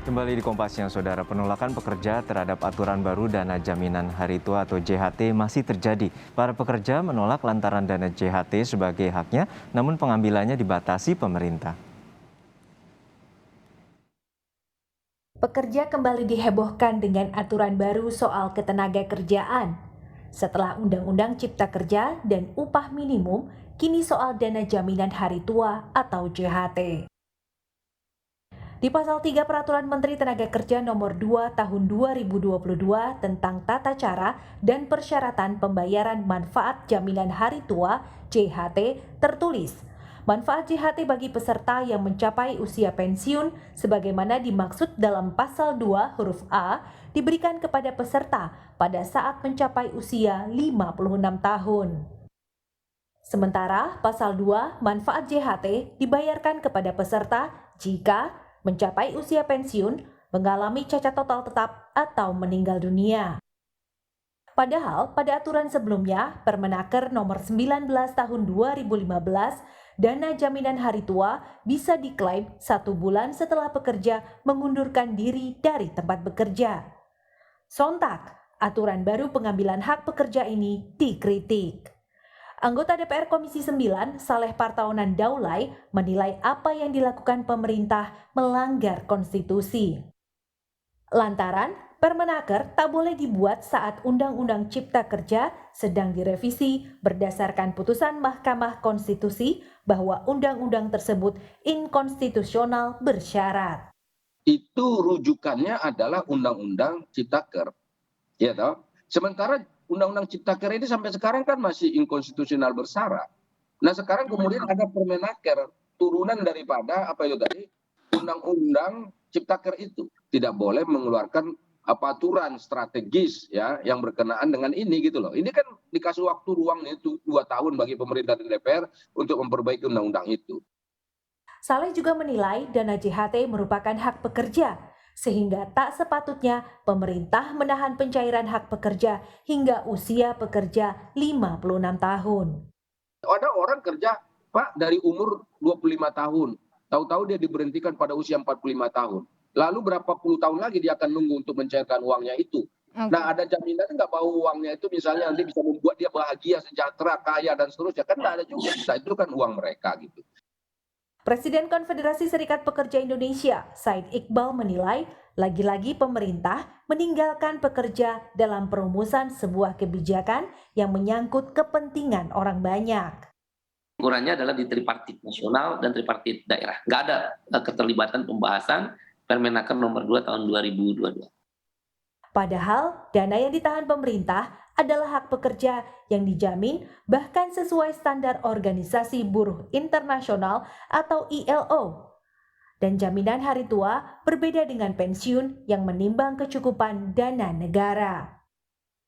Kembali di Kompas Siang, Saudara. Penolakan pekerja terhadap aturan baru dana jaminan hari tua atau JHT masih terjadi. Para pekerja menolak lantaran dana JHT sebagai haknya, namun pengambilannya dibatasi pemerintah. Pekerja kembali dihebohkan dengan aturan baru soal ketenagakerjaan. Setelah Undang-Undang Cipta Kerja dan upah minimum, kini soal dana jaminan hari tua atau JHT. Di Pasal 3 Peraturan Menteri Tenaga Kerja Nomor 2 Tahun 2022 tentang tata cara dan persyaratan pembayaran manfaat jaminan hari tua (JHT) tertulis, manfaat JHT bagi peserta yang mencapai usia pensiun sebagaimana dimaksud dalam Pasal 2 huruf A diberikan kepada peserta pada saat mencapai usia 56 tahun. Sementara Pasal 2 manfaat JHT dibayarkan kepada peserta jika mencapai usia pensiun, mengalami cacat total tetap, atau meninggal dunia. Padahal pada aturan sebelumnya, Permenaker Nomor 19 Tahun 2015, dana jaminan hari tua bisa diklaim 1 bulan setelah pekerja mengundurkan diri dari tempat bekerja. Sontak, aturan baru pengambilan hak pekerja ini dikritik. Anggota DPR Komisi 9, Saleh Partaunan Daulay, menilai apa yang dilakukan pemerintah melanggar konstitusi. Lantaran, Permenaker tak boleh dibuat saat Undang-Undang Cipta Kerja sedang direvisi berdasarkan putusan Mahkamah Konstitusi bahwa undang-undang tersebut inkonstitusional bersyarat. Itu rujukannya adalah Undang-Undang Ciptaker, ya toh. Sementara Undang-Undang Ciptaker ini sampai sekarang kan masih inkonstitusional bersyarat. Nah sekarang kemudian ada Permenaker, turunan daripada apa itu tadi, Undang-Undang Ciptaker itu tidak boleh mengeluarkan apa aturan strategis ya yang berkenaan dengan ini gitu loh. Ini kan dikasih waktu ruang itu 2 tahun bagi pemerintah dan DPR untuk memperbaiki undang-undang itu. Saleh juga menilai dana JHT merupakan hak pekerja, sehingga tak sepatutnya pemerintah menahan pencairan hak pekerja hingga usia pekerja 56 tahun. Ada orang kerja, Pak, dari umur 25 tahun, tahu-tahu dia diberhentikan pada usia 45 tahun. Lalu berapa puluh tahun lagi dia akan nunggu untuk mencairkan uangnya itu. Nah, ada jaminan nggak bahwa uangnya itu misalnya nanti bisa membuat dia bahagia, sejahtera, kaya, dan seterusnya. Kan nggak ada juga. Nah, itu kan uang mereka gitu. Presiden Konfederasi Serikat Pekerja Indonesia, Said Iqbal menilai, lagi-lagi pemerintah meninggalkan pekerja dalam perumusan sebuah kebijakan yang menyangkut kepentingan orang banyak. Ukurannya adalah di tripartit nasional dan tripartit daerah. Nggak ada keterlibatan pembahasan Permenaker nomor 2 tahun 2022. Padahal dana yang ditahan pemerintah adalah hak pekerja yang dijamin bahkan sesuai standar Organisasi Buruh Internasional atau ILO. Dan jaminan hari tua berbeda dengan pensiun yang menimbang kecukupan dana negara.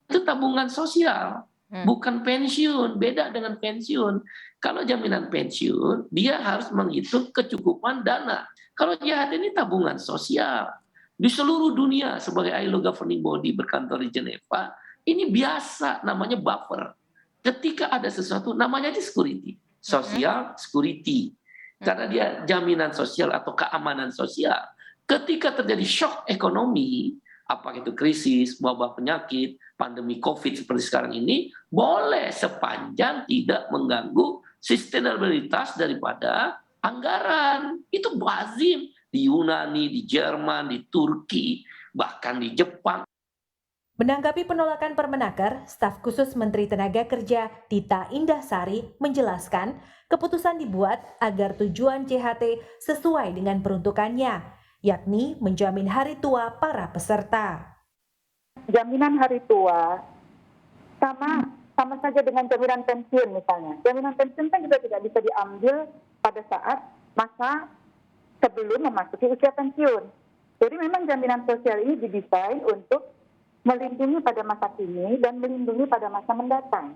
Itu tabungan sosial, bukan pensiun. Beda dengan pensiun. Kalau jaminan pensiun, dia harus menghitung kecukupan dana. Kalau JHT ini tabungan sosial. Di seluruh dunia sebagai ILO governing body berkantor di Jeneva, ini biasa namanya buffer. Ketika ada sesuatu namanya di security, social security. Karena dia jaminan sosial atau keamanan sosial. Ketika terjadi shock ekonomi, apakah itu krisis, wabah penyakit, pandemi COVID seperti sekarang ini, boleh sepanjang tidak mengganggu sustainabilitas daripada anggaran. Itu lazim di Yunani, di Jerman, di Turki, bahkan di Jepang. Menanggapi penolakan Permenaker, staf khusus Menteri Tenaga Kerja Tita Indahsari menjelaskan keputusan dibuat agar tujuan JHT sesuai dengan peruntukannya, yakni menjamin hari tua para peserta. Jaminan hari tua sama saja dengan jaminan pensiun misalnya. Jaminan pensiun kan juga tidak bisa diambil pada saat masa sebelum memasuki usia pensiun. Jadi memang jaminan sosial ini didesain untuk melindungi pada masa kini dan melindungi pada masa mendatang.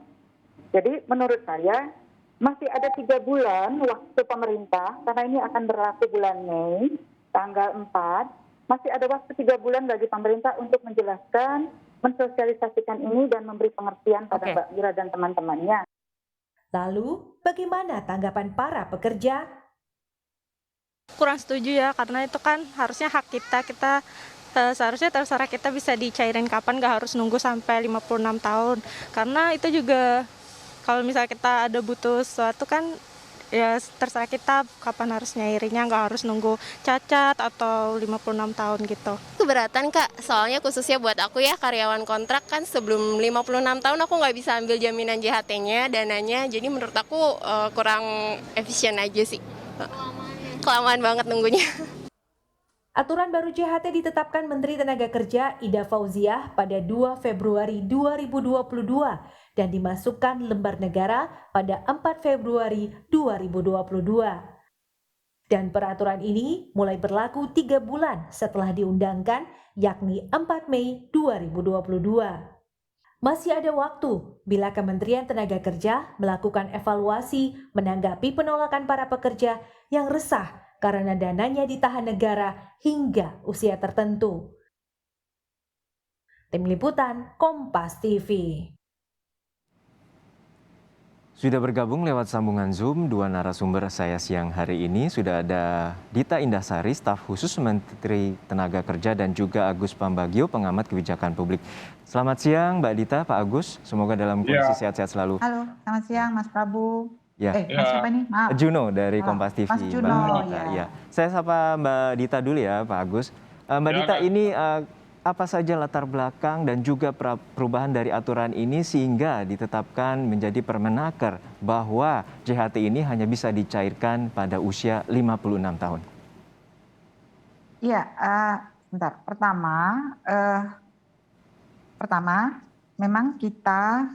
Jadi menurut saya masih ada 3 bulan waktu pemerintah, karena ini akan berlaku bulan Mei, tanggal 4, masih ada waktu 3 bulan bagi pemerintah untuk menjelaskan, mensosialisasikan ini dan memberi pengertian pada Mbak Mira dan teman-temannya. Lalu, bagaimana tanggapan para pekerja? Kurang setuju ya, karena itu kan harusnya hak kita seharusnya terserah kita bisa dicairin kapan, nggak harus nunggu sampai 56 tahun. Karena itu juga kalau misalnya kita ada butuh sesuatu kan ya terserah kita kapan harus nyairinya, nggak harus nunggu cacat atau 56 tahun gitu. Keberatan Kak, soalnya khususnya buat aku ya karyawan kontrak kan sebelum 56 tahun aku nggak bisa ambil jaminan JHT-nya, dananya, jadi menurut aku kurang efisien aja sih. Kelamaan banget nunggunya. Aturan baru JHT ditetapkan Menteri Tenaga Kerja Ida Fauziah pada 2 Februari 2022 dan dimasukkan lembar negara pada 4 Februari 2022. Dan peraturan ini mulai berlaku 3 bulan setelah diundangkan, yakni 4 Mei 2022. Masih ada waktu bila Kementerian Tenaga Kerja melakukan evaluasi menanggapi penolakan para pekerja yang resah karena dananya ditahan negara hingga usia tertentu. Tim Liputan Kompas TV. Sudah bergabung lewat sambungan Zoom dua narasumber saya siang hari ini. Sudah ada Dita Indasari, staf khusus Menteri Tenaga Kerja, dan juga Agus Pambagio, pengamat kebijakan publik. Selamat siang Mbak Dita, Pak Agus. Semoga dalam kondisi sehat-sehat selalu. Halo, selamat siang Mas Prabu. Ya. Mas siapa nih? Maaf. Juno dari Kompas TV. Mas Juno, Mbak Dita. Ya. Saya sapa Mbak Dita dulu ya, Pak Agus. Mbak Dita, ini apa saja latar belakang dan juga perubahan dari aturan ini sehingga ditetapkan menjadi Permenaker bahwa JHT ini hanya bisa dicairkan pada usia 56 tahun? Iya, sebentar. Pertama, memang kita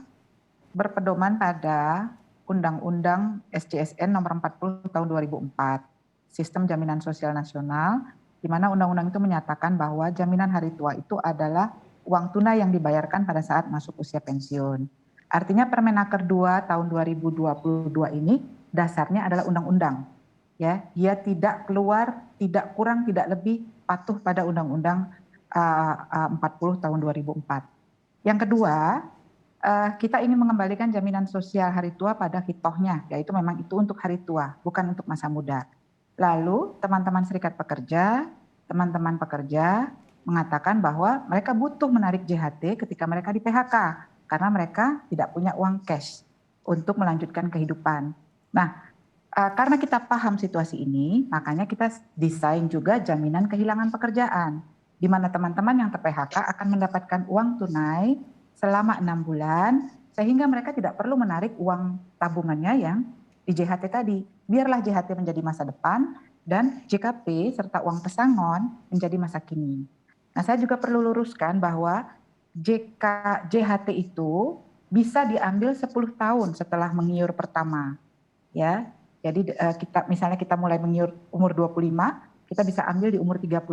berpedoman pada Undang-Undang SJSN nomor 40 tahun 2004, Sistem Jaminan Sosial Nasional, di mana undang-undang itu menyatakan bahwa jaminan hari tua itu adalah uang tunai yang dibayarkan pada saat masuk usia pensiun. Artinya Permenaker 2 tahun 2022 ini dasarnya adalah undang-undang. Ya, dia tidak keluar, tidak kurang, tidak lebih patuh pada Undang-Undang 40 tahun 2004. Yang kedua, kita ingin mengembalikan jaminan sosial hari tua pada hitohnya, yaitu memang itu untuk hari tua, bukan untuk masa muda. Lalu teman-teman serikat pekerja, teman-teman pekerja mengatakan bahwa mereka butuh menarik JHT ketika mereka di PHK karena mereka tidak punya uang cash untuk melanjutkan kehidupan. Nah, karena kita paham situasi ini, makanya kita desain juga jaminan kehilangan pekerjaan, di mana teman-teman yang ter-PHK akan mendapatkan uang tunai selama 6 bulan, sehingga mereka tidak perlu menarik uang tabungannya yang di JHT tadi. Biarlah JHT menjadi masa depan dan JKP serta uang pesangon menjadi masa kini. Nah, saya juga perlu luruskan bahwa JHT itu bisa diambil 10 tahun setelah mengiur pertama. Ya. Jadi misalnya kita mulai mengiur umur 25, kita bisa ambil di umur 35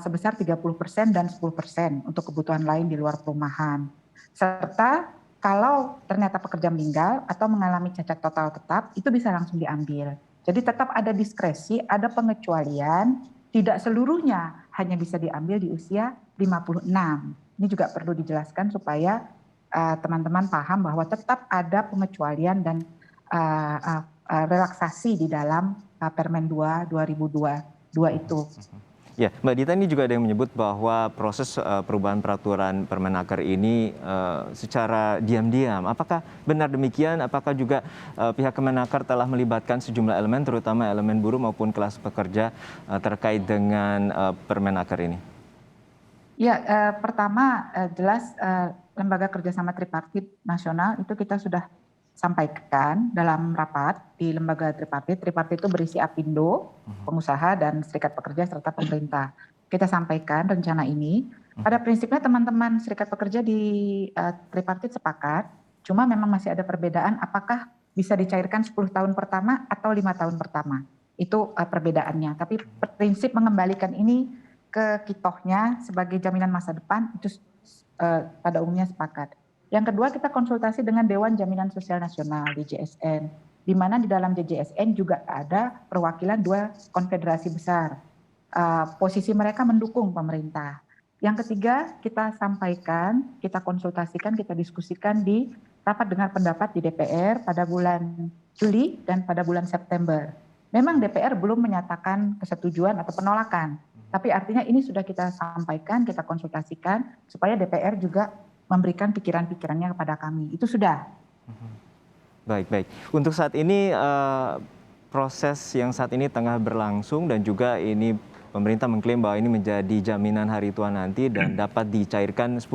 sebesar 30% dan 10% untuk kebutuhan lain di luar perumahan. Serta kalau ternyata pekerja meninggal atau mengalami cacat total tetap, itu bisa langsung diambil. Jadi tetap ada diskresi, ada pengecualian, tidak seluruhnya hanya bisa diambil di usia 56. Ini juga perlu dijelaskan supaya teman-teman paham bahwa tetap ada pengecualian dan relaksasi di dalam Permen 2 2022 itu. Ya, Mbak Dita, ini juga ada yang menyebut bahwa proses perubahan peraturan Permenaker ini secara diam-diam. Apakah benar demikian? Apakah juga pihak Kemenaker telah melibatkan sejumlah elemen, terutama elemen buruh maupun kelas pekerja terkait dengan Permenaker ini? Ya, pertama jelas Lembaga Kerjasama Tripartit Nasional itu kita sudah sampaikan dalam rapat di lembaga tripartit. Tripartit itu berisi Apindo, pengusaha dan serikat pekerja serta pemerintah. Kita sampaikan rencana ini. Pada prinsipnya teman-teman serikat pekerja di tripartit sepakat, cuma memang masih ada perbedaan apakah bisa dicairkan 10 tahun pertama atau 5 tahun pertama. Itu perbedaannya. Tapi prinsip mengembalikan ini ke kitohnya sebagai jaminan masa depan itu pada umumnya sepakat. Yang kedua, kita konsultasi dengan Dewan Jaminan Sosial Nasional DJSN, di mana di dalam DJSN juga ada perwakilan 2 konfederasi besar. Posisi mereka mendukung pemerintah. Yang ketiga, kita sampaikan, kita konsultasikan, kita diskusikan di rapat dengar pendapat di DPR pada bulan Juli dan pada bulan September. Memang DPR belum menyatakan kesetujuan atau penolakan, tapi artinya ini sudah kita sampaikan, kita konsultasikan supaya DPR juga memberikan pikiran-pikirannya kepada kami. Itu sudah. Baik. Untuk saat ini proses yang saat ini tengah berlangsung dan juga ini pemerintah mengklaim bahwa ini menjadi jaminan hari tua nanti dan dapat dicairkan 10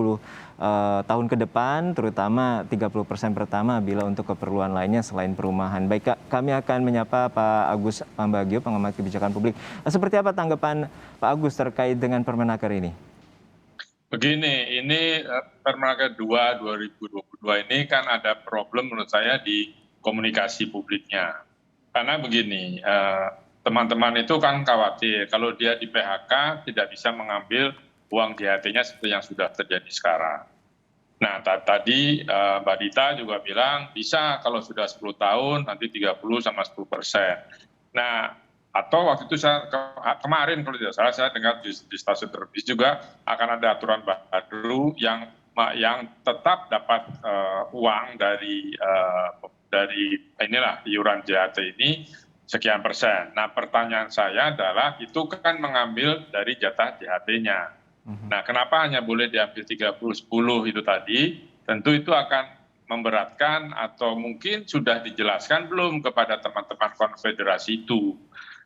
tahun ke depan, terutama 30% pertama bila untuk keperluan lainnya selain perumahan. Baik, kami akan menyapa Pak Agus Pambagio, pengamat kebijakan publik. Seperti apa tanggapan Pak Agus terkait dengan Permenaker ini? Begini, ini Permenaker 2 2022 ini kan ada problem menurut saya di komunikasi publiknya. Karena begini, teman-teman itu kan khawatir kalau dia di PHK tidak bisa mengambil uang JHT-nya seperti yang sudah terjadi sekarang. Nah, tadi Mbak Dita juga bilang bisa kalau sudah 10 tahun nanti 30 sama 10%. Nah, atau waktu itu saya kemarin kalau tidak salah saya dengar di stasiun televisi juga akan ada aturan baru yang tetap dapat uang dari inilah iuran JHT ini sekian persen. Nah, pertanyaan saya adalah itu kan mengambil dari jatah JHT-nya. Nah, kenapa hanya boleh diambil 30-10 itu tadi? Tentu itu akan memberatkan atau mungkin sudah dijelaskan belum kepada teman-teman konfederasi itu.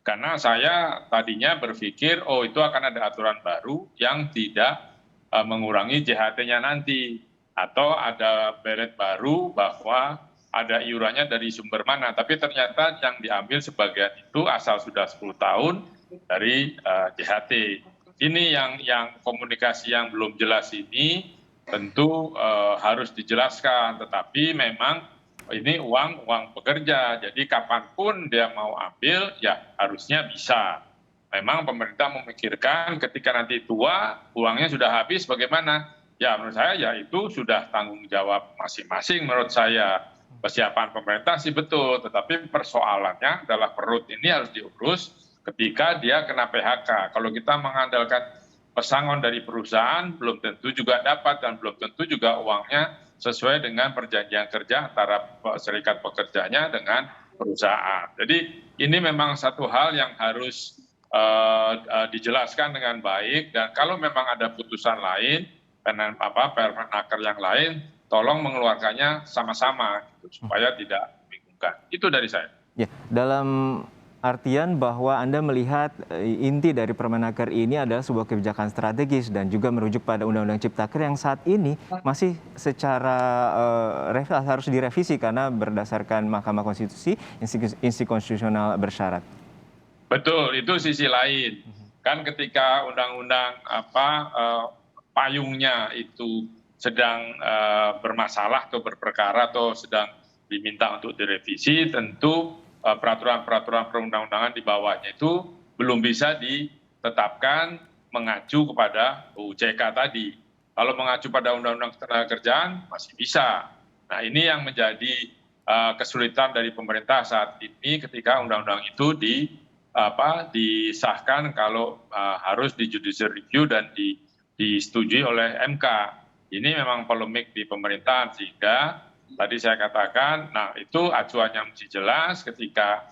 Karena saya tadinya berpikir, oh itu akan ada aturan baru yang tidak mengurangi JHT-nya nanti. Atau ada beret baru bahwa ada iurannya dari sumber mana. Tapi ternyata yang diambil sebagian itu asal sudah 10 tahun dari JHT. Ini yang komunikasi yang belum jelas ini tentu harus dijelaskan. Tetapi memang ini uang pekerja, jadi kapanpun dia mau ambil ya harusnya bisa. Memang pemerintah memikirkan ketika nanti tua uangnya sudah habis bagaimana? Ya menurut saya ya itu sudah tanggung jawab masing-masing menurut saya. Persiapan pemerintah sih betul, tetapi persoalannya adalah perut ini harus diurus ketika dia kena PHK. Kalau kita mengandalkan pesangon dari perusahaan belum tentu juga dapat dan belum tentu juga uangnya sesuai dengan perjanjian kerja antara serikat pekerjanya dengan perusahaan. Jadi ini memang satu hal yang harus dijelaskan dengan baik dan kalau memang ada putusan lain, Permenaker yang lain, tolong mengeluarkannya sama-sama gitu, supaya tidak membingungkan. Itu dari saya. Ya, dalam artian bahwa Anda melihat inti dari Permenaker ini adalah sebuah kebijakan strategis dan juga merujuk pada Undang-Undang Ciptaker yang saat ini masih secara harus direvisi karena berdasarkan Mahkamah Konstitusi, institusi konstitusional bersyarat. Betul, itu sisi lain. Kan ketika undang-undang payungnya itu sedang bermasalah atau berperkara atau sedang diminta untuk direvisi, tentu peraturan-peraturan perundang-undangan di bawahnya itu belum bisa ditetapkan mengacu kepada UJK tadi. Kalau mengacu pada Undang-Undang Ketenagakerjaan masih bisa. Nah ini yang menjadi kesulitan dari pemerintah saat ini ketika undang-undang itu disahkan kalau harus di judicial review dan disetujui oleh MK. Ini memang polemik di pemerintahan sehingga tadi saya katakan, nah itu acuannya mesti jelas ketika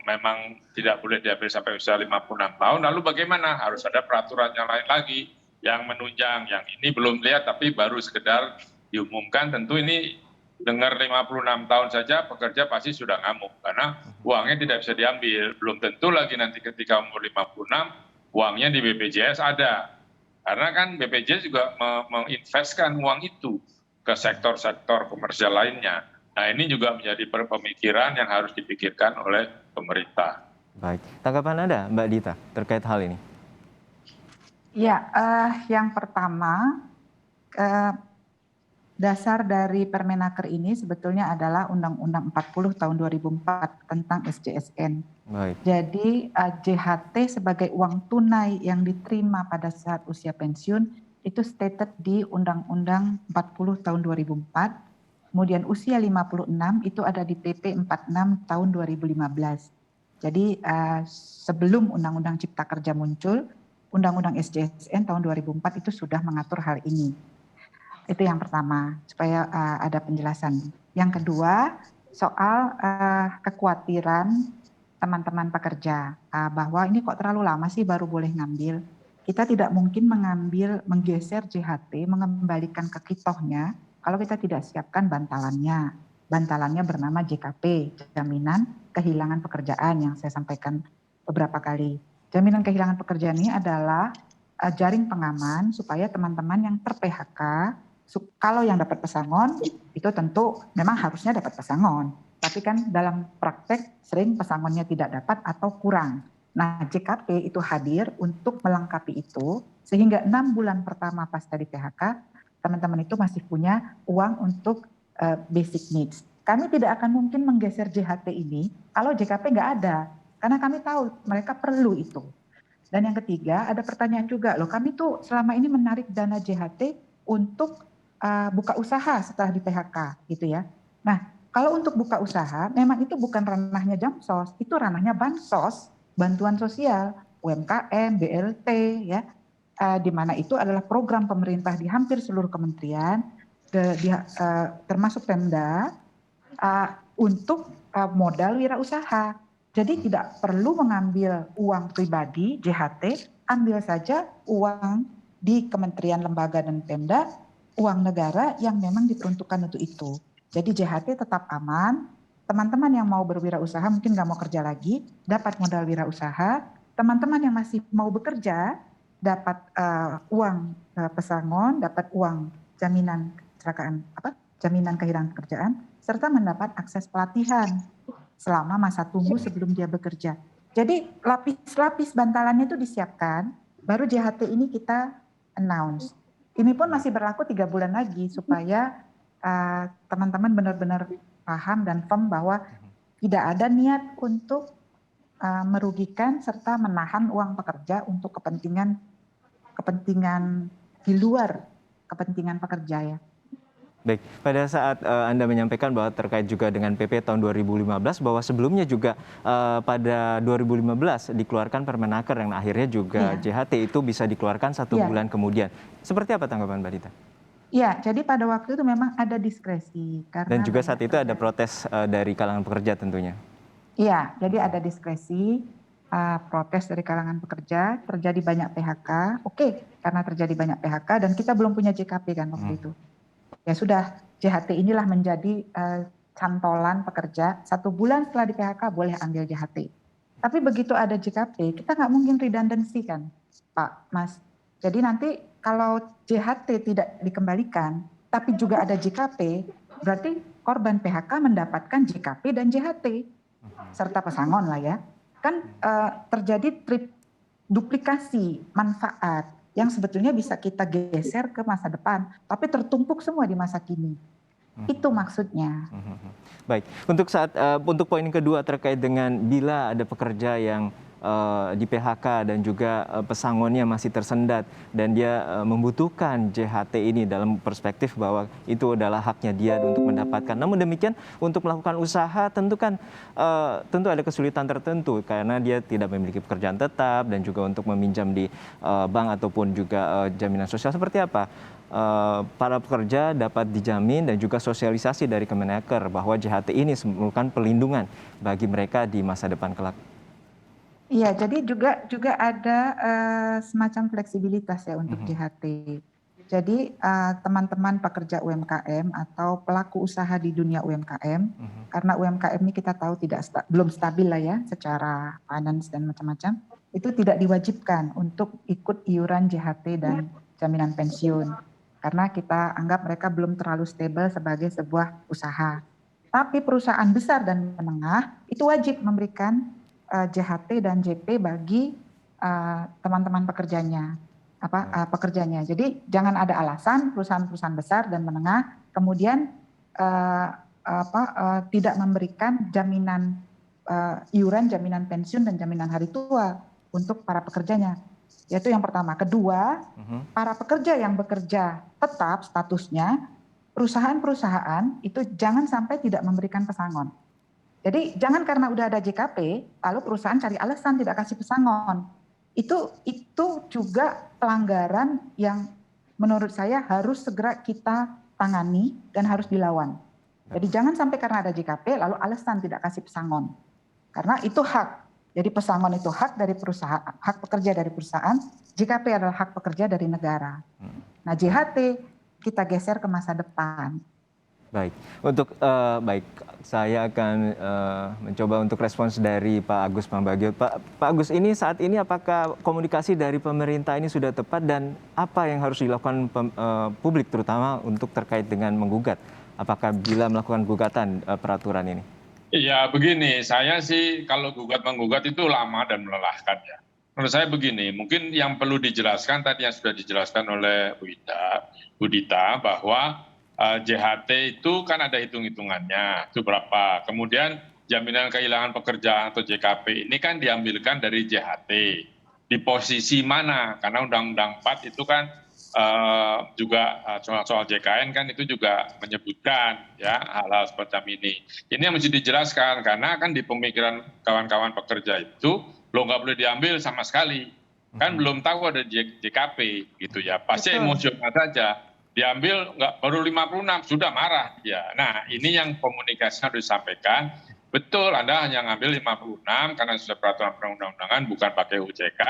memang tidak boleh diambil sampai usia 56 tahun, lalu bagaimana? Harus ada peraturan yang lain lagi yang menunjang, yang ini belum lihat tapi baru sekedar diumumkan, tentu ini dengar 56 tahun saja pekerja pasti sudah ngamuk, karena uangnya tidak bisa diambil, belum tentu lagi nanti ketika umur 56, uangnya di BPJS ada. Karena kan BPJS juga menginvestkan uang itu ke sektor-sektor komersial lainnya. Nah ini juga menjadi pemikiran yang harus dipikirkan oleh pemerintah. Baik, tanggapan Anda Mbak Dita terkait hal ini? Ya, yang pertama dasar dari Permenaker ini sebetulnya adalah Undang-Undang 40 tahun 2004 tentang SJSN. Baik. Jadi JHT sebagai uang tunai yang diterima pada saat usia pensiun itu stated di Undang-Undang 40 tahun 2004, kemudian usia 56 itu ada di PP 46 tahun 2015. Jadi sebelum Undang-Undang Cipta Kerja muncul, Undang-Undang SJSN tahun 2004 itu sudah mengatur hal ini. Itu yang pertama, supaya ada penjelasan. Yang kedua, soal kekhawatiran teman-teman pekerja bahwa ini kok terlalu lama sih baru boleh ngambil. Kita tidak mungkin menggeser JHT, mengembalikan ke kitohnya kalau kita tidak siapkan bantalannya. Bantalannya bernama JKP, Jaminan Kehilangan Pekerjaan, yang saya sampaikan beberapa kali. Jaminan kehilangan pekerjaan ini adalah jaring pengaman supaya teman-teman yang ter-PHK, kalau yang dapat pesangon, itu tentu memang harusnya dapat pesangon. Tapi kan dalam praktek sering pesangonnya tidak dapat atau kurang. Nah, JKP itu hadir untuk melengkapi itu, sehingga 6 bulan pertama pasca di PHK, teman-teman itu masih punya uang untuk basic needs. Kami tidak akan mungkin menggeser JHT ini kalau JKP nggak ada, karena kami tahu mereka perlu itu. Dan yang ketiga, ada pertanyaan juga, loh kami tuh selama ini menarik dana JHT untuk buka usaha setelah di PHK, gitu ya. Nah, kalau untuk buka usaha, memang itu bukan ranahnya Jamsos, itu ranahnya Bansos, bantuan sosial, UMKM, BLT, ya, di mana itu adalah program pemerintah di hampir seluruh kementerian, termasuk Pemda, untuk modal wirausaha. Jadi tidak perlu mengambil uang pribadi, JHT, ambil saja uang di kementerian, lembaga, dan Pemda, uang negara yang memang diperuntukkan untuk itu. Jadi JHT tetap aman, teman-teman yang mau berwirausaha mungkin nggak mau kerja lagi, dapat modal wirausaha, teman-teman yang masih mau bekerja, dapat uang pesangon, dapat uang jaminan jaminan kehilangan pekerjaan, serta mendapat akses pelatihan selama masa tunggu sebelum dia bekerja. Jadi lapis-lapis bantalannya itu disiapkan, baru JHT ini kita announce. Ini pun masih berlaku 3 bulan lagi supaya teman-teman benar-benar paham dan firm bahwa tidak ada niat untuk merugikan serta menahan uang pekerja untuk kepentingan di luar kepentingan pekerja, ya. Baik, pada saat Anda menyampaikan bahwa terkait juga dengan PP tahun 2015, bahwa sebelumnya juga pada 2015 dikeluarkan Permenaker yang akhirnya juga JHT itu bisa dikeluarkan 1 bulan kemudian. Seperti apa tanggapan Mbak Dita? Iya, jadi pada waktu itu memang ada diskresi. Dan juga saat itu ada protes dari kalangan pekerja tentunya. Iya, jadi ada diskresi, protes dari kalangan pekerja, terjadi banyak PHK. Oke, karena terjadi banyak PHK dan kita belum punya JKP kan waktu itu. Ya sudah, JHT inilah menjadi cantolan pekerja, 1 bulan setelah di PHK boleh ambil JHT. Tapi begitu ada JKP, kita nggak mungkin redundancy kan, Pak, Mas. Jadi nanti kalau JHT tidak dikembalikan, tapi juga ada JKP, berarti korban PHK mendapatkan JKP dan JHT, serta pesangon lah ya. Kan terjadi duplikasi manfaat yang sebetulnya bisa kita geser ke masa depan, tapi tertumpuk semua di masa kini. Itu maksudnya. Baik, untuk poin kedua terkait dengan bila ada pekerja yang di PHK dan juga pesangonnya masih tersendat dan dia membutuhkan JHT ini dalam perspektif bahwa itu adalah haknya dia untuk mendapatkan. Namun demikian untuk melakukan usaha tentu ada kesulitan tertentu karena dia tidak memiliki pekerjaan tetap dan juga untuk meminjam di bank ataupun juga jaminan sosial. Seperti apa para pekerja dapat dijamin dan juga sosialisasi dari Kemenaker bahwa JHT ini merupakan pelindungan bagi mereka di masa depan kelak? Iya, jadi juga ada semacam fleksibilitas ya untuk JHT. Jadi teman-teman pekerja UMKM atau pelaku usaha di dunia UMKM, karena UMKM ini kita tahu belum stabil lah ya secara finance dan macam-macam, itu tidak diwajibkan untuk ikut iuran JHT dan jaminan pensiun. Karena kita anggap mereka belum terlalu stable sebagai sebuah usaha. Tapi perusahaan besar dan menengah itu wajib memberikan JHT dan JP bagi teman-teman pekerjanya. Jadi jangan ada alasan perusahaan-perusahaan besar dan menengah kemudian tidak memberikan jaminan iuran, jaminan pensiun dan jaminan hari tua untuk para pekerjanya. Yaitu yang pertama. Kedua, para pekerja yang bekerja tetap statusnya, perusahaan-perusahaan itu jangan sampai tidak memberikan pesangon. Jadi jangan karena udah ada JKP, lalu perusahaan cari alasan tidak kasih pesangon. Itu juga pelanggaran yang menurut saya harus segera kita tangani dan harus dilawan. Jadi jangan sampai karena ada JKP lalu alasan tidak kasih pesangon. Karena itu hak. Jadi pesangon itu hak dari perusahaan, hak pekerja dari perusahaan, JKP adalah hak pekerja dari negara. Nah, JHT kita geser ke masa depan. Baik, baik, saya akan mencoba untuk respons dari Pak Agus Pambagio. Pak Agus, ini saat ini apakah komunikasi dari pemerintah ini sudah tepat dan apa yang harus dilakukan publik terutama untuk terkait dengan menggugat? Apakah bila melakukan gugatan peraturan ini? Iya, begini, saya sih kalau menggugat itu lama dan melelahkan ya. Menurut saya begini, mungkin yang perlu dijelaskan tadi yang sudah dijelaskan oleh Bu Dita bahwa JHT itu kan ada hitung-hitungannya, itu berapa. Kemudian jaminan kehilangan pekerjaan atau JKP ini kan diambilkan dari JHT. Di posisi mana? Karena Undang-Undang 4 itu kan juga soal JKN kan itu juga menyebutkan ya hal-hal semacam ini. Ini yang mesti dijelaskan karena kan di pemikiran kawan-kawan pekerja itu lo nggak boleh diambil sama sekali. Kan belum tahu ada JKP gitu ya. Pasti emosional saja. Diambil nggak baru 56 sudah marah ya. Nah ini yang komunikasi harus disampaikan. Betul Anda hanya ngambil 56 karena sudah peraturan perundang-undangan bukan pakai UJK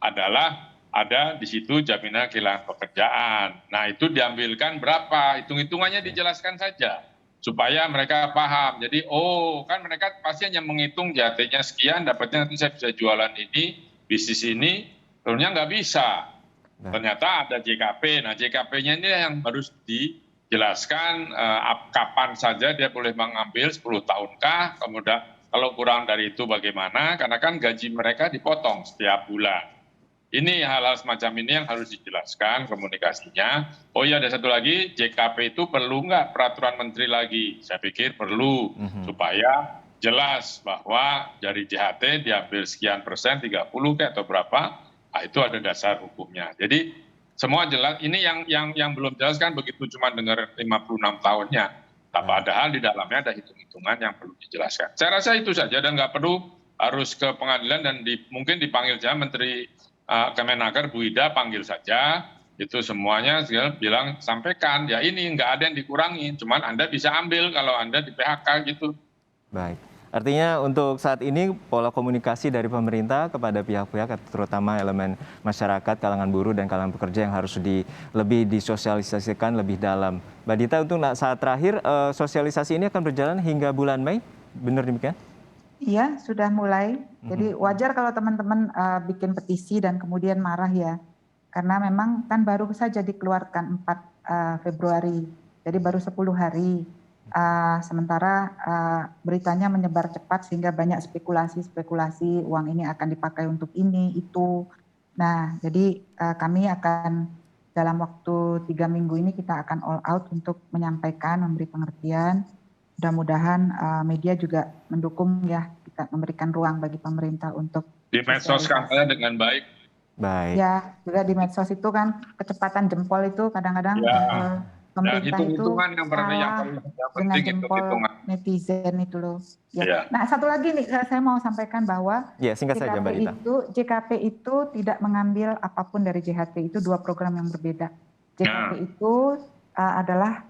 adalah ada di situ jaminan kehilangan pekerjaan. Nah itu diambilkan berapa, hitung-hitungannya dijelaskan saja supaya mereka paham. Jadi kan mereka pasti hanya menghitung JHT-nya sekian, dapatnya nanti saya bisa jualan ini, bisnis ini, ternyata nggak bisa. Ternyata ada JKP. Nah JKP-nya ini yang harus dijelaskan kapan saja dia boleh mengambil 10 tahunkah, kemudian kalau kurang dari itu bagaimana, karena kan gaji mereka dipotong setiap bulan. Ini hal-hal semacam ini yang harus dijelaskan komunikasinya. Oh iya ada satu lagi, JKP itu perlu nggak peraturan menteri lagi? Saya pikir perlu, supaya jelas bahwa dari JHT diambil sekian persen, 30 atau berapa, itu ada dasar hukumnya. Jadi semua jelas, ini yang belum jelas kan begitu cuma dengar 56 tahunnya. Padahal di dalamnya ada hitung-hitungan yang perlu dijelaskan. Saya rasa itu saja dan nggak perlu harus ke pengadilan dan mungkin dipanggil saja Menteri Kemenaker Bu Ida panggil saja, itu semuanya bilang sampaikan, ya ini nggak ada yang dikurangi, cuman Anda bisa ambil kalau Anda di PHK gitu. Baik. Artinya untuk saat ini pola komunikasi dari pemerintah kepada pihak-pihak terutama elemen masyarakat, kalangan buruh dan kalangan pekerja yang harus lebih disosialisasikan lebih dalam. Mbak Dita, untuk saat terakhir sosialisasi ini akan berjalan hingga bulan Mei, benar demikian? Iya, sudah mulai. Jadi wajar kalau teman-teman bikin petisi dan kemudian marah ya. Karena memang kan baru saja dikeluarkan 4 Februari, jadi baru 10 hari. Sementara beritanya menyebar cepat sehingga banyak spekulasi uang ini akan dipakai untuk ini itu. Nah jadi kami akan dalam waktu 3 minggu ini kita akan all out untuk menyampaikan, memberi pengertian. Mudah-mudahan media juga mendukung ya, kita memberikan ruang bagi pemerintah untuk di medsos kampanye dengan baik. Baik. Ya juga di medsos itu kan kecepatan jempol itu kadang-kadang pemerintah itu salah dengan jempol netizen itu loh. Ya. Nah satu lagi nih saya mau sampaikan bahwa JKP itu tidak mengambil apapun dari JHT, itu 2 program yang berbeda. JKP itu adalah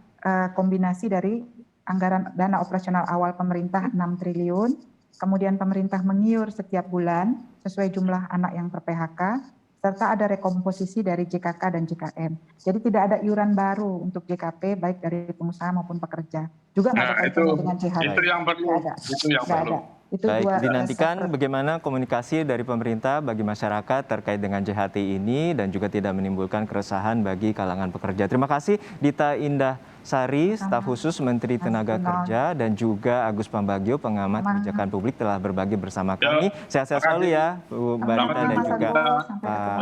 kombinasi dari anggaran dana operasional awal pemerintah 6 triliun, kemudian pemerintah mengiur setiap bulan sesuai jumlah anak yang ter-PHK, serta ada rekomposisi dari JKK dan JKN. Jadi tidak ada iuran baru untuk JKP baik dari pengusaha maupun pekerja. Juga nggak ada kaitannya dengan JHT. Itu yang perlu. Itu baik, dinantikan bagaimana komunikasi dari pemerintah bagi masyarakat terkait dengan JHT ini dan juga tidak menimbulkan keresahan bagi kalangan pekerja. Terima kasih Dita Indah Sari, staf khusus Menteri Tenaga Kerja, dan juga Agus Pambagio, pengamat kebijakan publik telah berbagi bersama kami. Sehat-sehat selalu ya, Bu Mbak Dita dan juga Pak.